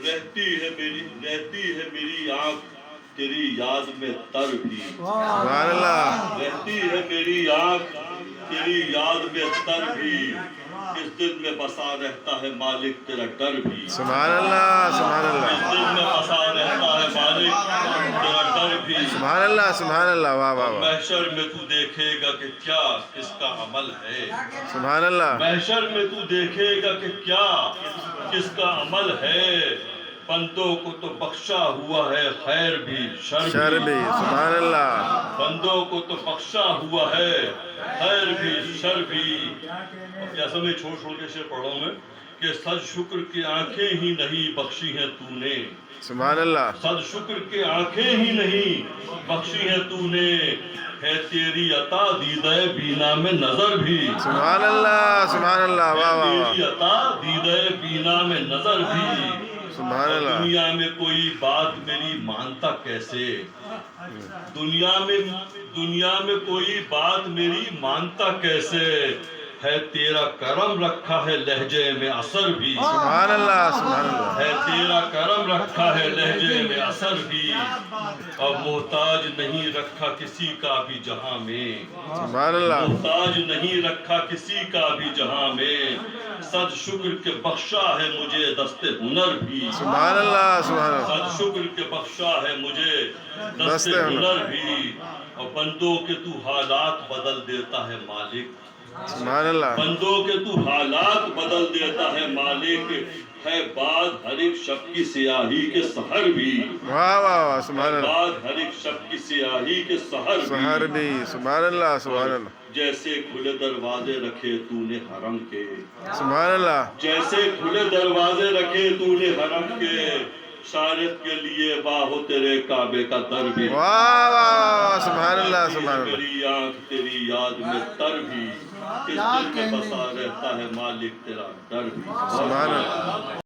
رہتی ہے میری آنکھ تیری یاد میں تر بھی، سبحان اللہ، رہتی ہے میری آنکھ تیری یاد میں تر بھی، اس دل میں بسا رہتا ہے مالک تیرا ڈر بھی، سبحان اللہ، سبحان اس اللہ، دل میں بسا رہتا ہے مالک تیرا ڈر بھی، سبحان اللہ، سبحان اللہ، واہ واہ واہ، محشر میں تو دیکھے گا کہ کیا کس کا عمل ہے، سبحان اللہ، محشر میں تو دیکھے گا کہ کیا کس کا عمل ہے، بندوں کو تو بخشا ہوا ہے خیر بھی شر بھی، سبحان اللہ، بندوں کو تو بخشا ہوا ہے خیر بھی شر بھی۔ اور جیسا میں چھوڑ کے شعر پڑھ رہا ہوں میں کہ صد شکر کی آنکھیں ہی نہیں بخشی ہیں تو نے، سبحان اللہ، صد شکر کی آنکھیں ہی نہیں بخشی ہیں تو نے، ہے تیری عطا دیدہ بینا میں نظر بھی، سبحان اللہ، سبحان اللہ، واہ واہ واہ، تیری عطا دیدہ بینا میں نظر بھی، سبحان اور اللہ، دنیا میں کوئی بات میری مانتا کیسے، دنیا میں کوئی بات میری مانتا کیسے، ہے تیرا کرم رکھا ہے لہجے میں اثر بھی، سبحان اللہ، سبحان اللہ، ہے تیرا کرم رکھا ہے لہجے میں اثر بھی، اور محتاج نہیں رکھا کسی کا بھی جہاں میں، سبحان اللہ، محتاج نہیں رکھا کسی کا بھی جہاں میں، صد شکر کے بخشا ہے مجھے دست ہنر بھی، سبحان اللہ، سبحان اللہ، صد شکر کے بخشا ہے مجھے دست دست ہنر، ہنر بھی، اور بندوں کے تو حالات بدل دیتا ہے مالک، سبحان اللہ، بندوں کے تو حالات بدل دیتا ہے مالک، ہے بعد ہر ایک شب کی سیاہی کے سحر بھی، واہ واہ واہ، سبحان اللہ، بعد ہر ایک شب کی سیاہی کے سحر سحر بھی، بھی، سبحان اللہ، سبحان اللہ، جیسے کھلے دروازے رکھے تو نے حرم کے، سبحان اللہ، جیسے کھلے دروازے رکھے تو نے حرم کے، شارت کے لیے باہو تیرے کعبے کا در بھی، واہ واہ، سبحان اللہ، سبحان اللہ، میری آنکھ تیری یاد میں تر بھی، اس دل میں بسا رہتا ہے مالک تیرا ڈر بھی، سبحان اللہ۔